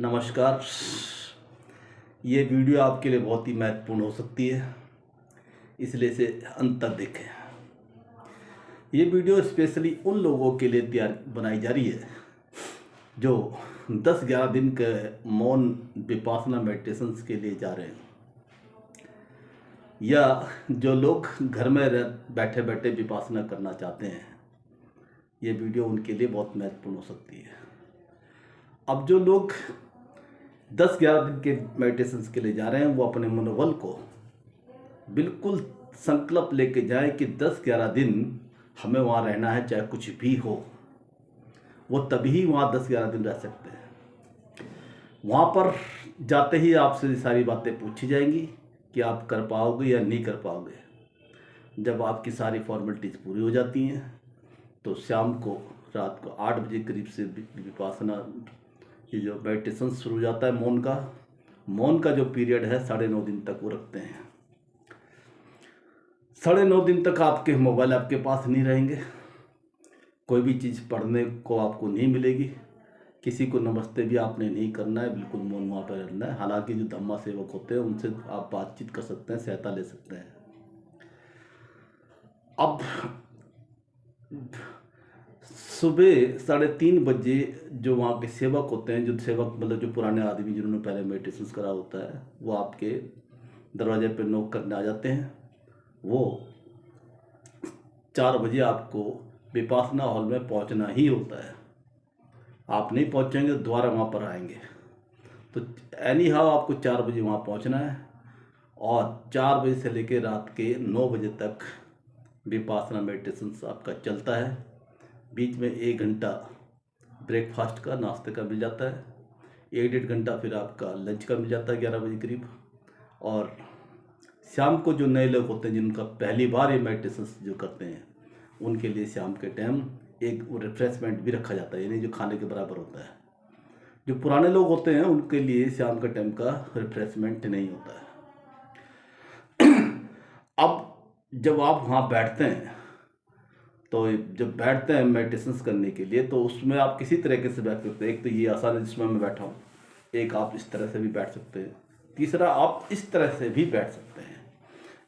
नमस्कार। ये वीडियो आपके लिए बहुत ही महत्वपूर्ण हो सकती है, इसलिए इसे अंत तक देखें। ये वीडियो स्पेशली उन लोगों के लिए तैयार बनाई जा रही है जो 10-11 दिन के मौन विपासना मेडिटेशंस के लिए जा रहे हैं, या जो लोग घर में बैठे बैठे विपासना करना चाहते हैं। ये वीडियो उनके लिए बहुत महत्वपूर्ण हो सकती है। अब जो लोग 10-11 दिन के मेडिटेशंस के लिए जा रहे हैं, वो अपने मनोबल को बिल्कुल संकल्प लेके जाए कि 10-11 दिन हमें वहाँ रहना है, चाहे कुछ भी हो। वो तभी वहाँ 10-11 दिन रह सकते हैं। वहाँ पर जाते ही आपसे सारी बातें पूछी जाएंगी कि आप कर पाओगे या नहीं कर पाओगे। जब आपकी सारी फॉर्मेलिटीज़ पूरी हो जाती हैं तो शाम को रात को 8 बजे करीब से विपासना, ये जो मेडिटेशन शुरू हो जाता है मौन का जो पीरियड है 9.5 दिन तक वो रखते हैं। 9.5 दिन तक आपके मोबाइल आपके पास नहीं रहेंगे, कोई भी चीज़ पढ़ने को आपको नहीं मिलेगी, किसी को नमस्ते भी आपने नहीं करना है, बिल्कुल मौन वहाँ पर रहना है। हालांकि जो धम्मा सेवक होते हैं उनसे आप बातचीत कर सकते हैं, सहायता ले सकते हैं। अब सुबह 3:30 बजे जो वहाँ के सेवक होते हैं, जो सेवक मतलब जो पुराने आदमी जिन्होंने पहले मेडिटेशन करा होता है, वो आपके दरवाजे पे नॉक करने आ जाते हैं। वो 4 बजे आपको विपासना हॉल में पहुँचना ही होता है। आप नहीं पहुँचेंगे दोबारा वहाँ पर आएंगे। तो एनी हाउ आपको 4 बजे वहाँ पहुँचना है, और 4 बजे से लेकर रात के 9 बजे तक विपासना मेडिटेशन आपका चलता है। बीच में 1 घंटा ब्रेकफास्ट का, नाश्ते का मिल जाता है। 1-1.5 घंटा फिर आपका लंच का मिल जाता है 11 बजे करीब। और शाम को जो नए लोग होते हैं जिनका पहली बार ये मेडिटेशन जो करते हैं, उनके लिए शाम के टाइम एक रिफ्रेशमेंट भी रखा जाता है, यानी जो खाने के बराबर होता है। जो पुराने लोग होते हैं उनके लिए शाम के टाइम का रिफ्रेशमेंट नहीं होता है। अब जब आप वहाँ बैठते हैं, तो जब बैठते हैं मेडिटेशंस करने के लिए, तो उसमें आप किसी तरीके से बैठ सकते हैं। एक तो ये आसान है जिसमें मैं बैठा हूँ, एक आप इस तरह से भी बैठ सकते हैं, तीसरा आप इस तरह से भी बैठ सकते हैं।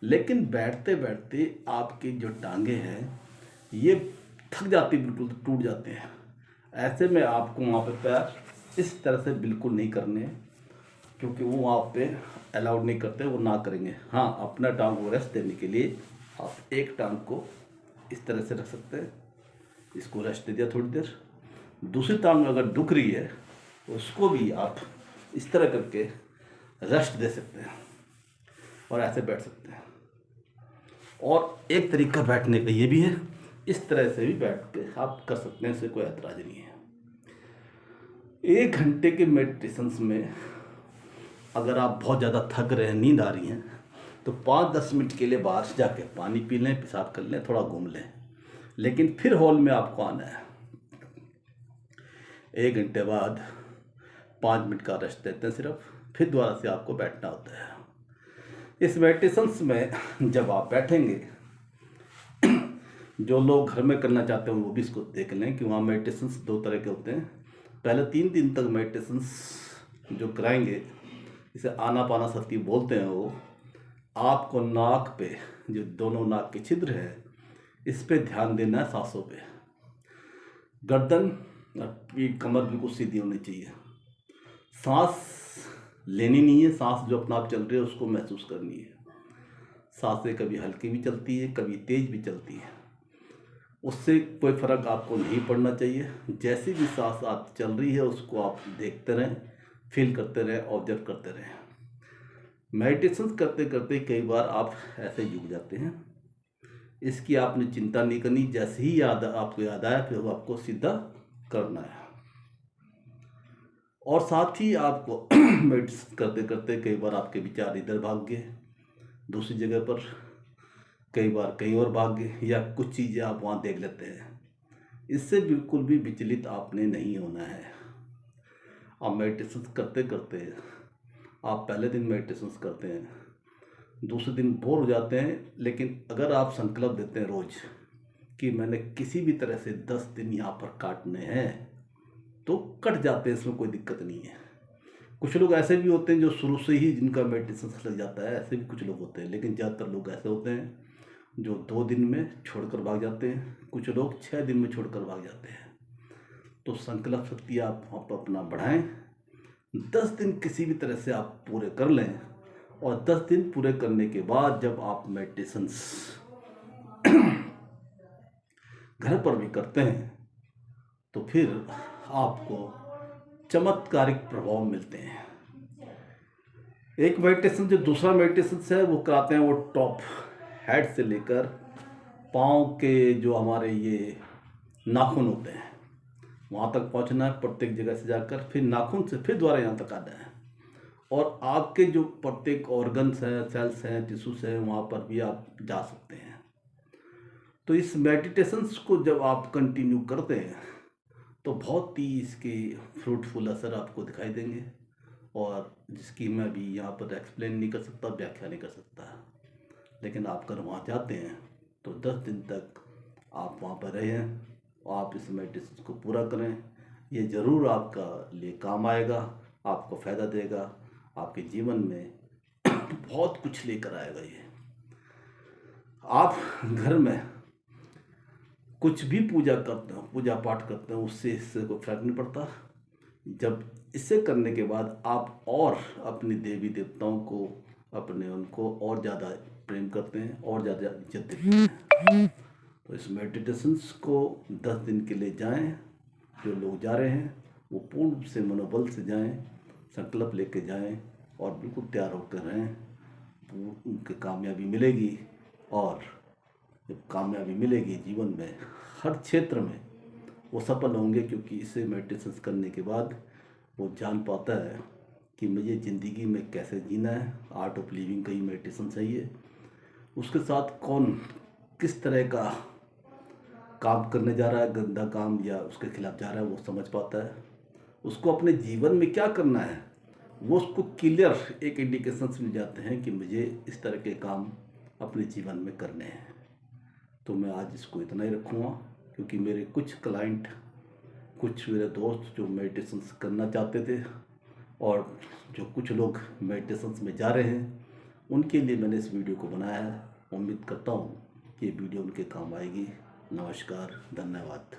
लेकिन बैठते बैठते आपकी जो टांगे हैं ये थक जाती, बिल्कुल टूट जाते हैं। ऐसे में आपको वहाँ पे पैर इस तरह से बिल्कुल नहीं करने हैं, क्योंकि वो वहाँ पे अलाउड नहीं करते, वो ना करेंगे। हाँ, अपना टांग को रेस्ट देने के लिए आप एक टांग को इस तरह से रख सकते हैं, इसको रेस्ट दे दिया थोड़ी देर। दूसरी टांग अगर दुख रही है उसको भी आप इस तरह करके रेस्ट दे सकते हैं और ऐसे बैठ सकते हैं। और एक तरीका बैठने का ये भी है, इस तरह से भी बैठ के आप कर सकते हैं, इससे कोई ऐतराज नहीं है। 1 घंटे के मेडिटेशंस में अगर आप बहुत ज़्यादा थक रहे हैं, नींद आ रही है, तो 5-10 मिनट के लिए बाहर से जाके पानी पी लें, पेशाब कर लें, थोड़ा घूम लें। लेकिन फिर हॉल में आपको आना है। 1 घंटे बाद 5 मिनट का रेस्ट देते हैं सिर्फ, फिर दोबारा से आपको बैठना होता है। इस मेडिटेशंस में जब आप बैठेंगे, जो लोग घर में करना चाहते हैं वो भी इसको देख लें कि वहाँ मेडिटेशंस 2 तरह के होते हैं। पहले 3 दिन तक मेडिटेशंस जो कराएंगे, इसे आनापानसति बोलते हैं, वो आपको नाक पे, जो दोनों नाक के छिद्र है, इस पे ध्यान देना है, सांसों पे। गर्दन और पीठ, कमर बिल्कुल सीधी होनी चाहिए। सांस लेनी नहीं है, सांस जो अपना आप चल रही है उसको महसूस करनी है। सांसें कभी हल्की भी चलती है, कभी तेज भी चलती है, उससे कोई फ़र्क आपको नहीं पड़ना चाहिए। जैसी भी सांस आप चल रही है उसको आप देखते रहें, फील करते रहें, ऑब्जर्व करते रहें। मेडिटेशन करते करते कई बार आप ऐसे झुक जाते हैं, इसकी आपने चिंता नहीं करनी। जैसे ही आपको याद आया फिर वो आपको सीधा करना है। और साथ ही आपको मेडिटेशन करते करते कई बार आपके विचार इधर भाग गए, दूसरी जगह पर, कई बार कहीं और भाग गए, या कुछ चीज़ें आप वहाँ देख लेते हैं। इससे बिल्कुल भी विचलित आपने नहीं होना है। आप मेडिटेशन करते करते, आप पहले दिन मेडिटेशन करते हैं, दूसरे दिन बोर हो जाते हैं, लेकिन अगर आप संकल्प देते हैं रोज़ कि मैंने किसी भी तरह से 10 दिन यहाँ पर काटने हैं, तो कट जाते हैं, इसमें कोई दिक्कत नहीं है। कुछ लोग ऐसे भी होते हैं जो शुरू से ही जिनका मेडिटेशन लग जाता है, ऐसे भी कुछ लोग होते हैं। लेकिन ज़्यादातर लोग ऐसे होते हैं जो 2 दिन में छोड़कर भाग जाते हैं, कुछ लोग 6 दिन में छोड़कर भाग जाते हैं। तो संकल्प शक्ति आप अपना बढ़ाएं, 10 दिन किसी भी तरह से आप पूरे कर लें, और 10 दिन पूरे करने के बाद जब आप मेडिटेशंस घर पर भी करते हैं तो फिर आपको चमत्कारिक प्रभाव मिलते हैं। एक मेडिटेशन जो दूसरा मेडिटेशन है वो कराते हैं, वो टॉप हेड से लेकर पाँव के जो हमारे ये नाखून होते हैं वहाँ तक पहुँचना है, प्रत्येक जगह से जाकर फिर नाखून से फिर दोबारा यहाँ तक आना है। और आपके जो प्रत्येक ऑर्गन्स हैं, सेल्स हैं, टिश्यूज हैं, वहाँ पर भी आप जा सकते हैं। तो इस मेडिटेशंस को जब आप कंटिन्यू करते हैं तो बहुत ही इसके फ्रूटफुल असर आपको दिखाई देंगे, और जिसकी मैं भी यहाँ पर एक्सप्लेन नहीं कर सकता, व्याख्या नहीं कर सकता। लेकिन आप अगर वहाँ जाते हैं तो 10 दिन तक आप वहाँ पर रहें और आप इस मेडिटेशन को पूरा करें। ये ज़रूर आपका लिए काम आएगा, आपको फ़ायदा देगा, आपके जीवन में बहुत कुछ लेकर आएगा। ये आप घर में कुछ भी पूजा करते हो, पूजा पाठ करते हो, उससे इससे कोई फर्क नहीं पड़ता। जब इसे करने के बाद आप और अपने देवी देवताओं को, अपने उनको और ज़्यादा प्रेम करते हैं और ज़्यादा इज्जत देते हैं। तो इस मेडिटेशंस को 10 दिन के लिए जाएं। जो लोग जा रहे हैं वो पूर्ण रूप से मनोबल से जाएं, संकल्प लेके जाएं और बिल्कुल तैयार होकर रहें। उनकी कामयाबी मिलेगी, और जब कामयाबी मिलेगी जीवन में हर क्षेत्र में वो सफल होंगे, क्योंकि इसे मेडिटेशन करने के बाद वो जान पाता है कि मुझे ज़िंदगी में कैसे जीना है। आर्ट ऑफ लिविंग का ही मेडिटेशन चाहिए। उसके साथ कौन किस तरह का काम करने जा रहा है, गंदा काम या उसके खिलाफ जा रहा है, वो समझ पाता है। उसको अपने जीवन में क्या करना है वो उसको क्लियर एक इंडिकेशंस मिल जाते हैं कि मुझे इस तरह के काम अपने जीवन में करने हैं। तो मैं आज इसको इतना ही रखूँगा, क्योंकि मेरे कुछ क्लाइंट, कुछ मेरे दोस्त जो मेडिटेशंस करना चाहते थे और जो कुछ लोग मेडिटेशंस में जा रहे हैं, उनके लिए मैंने इस वीडियो को बनाया है। उम्मीद करता हूँ कि ये वीडियो उनके काम आएगी। नमस्कार, धन्यवाद।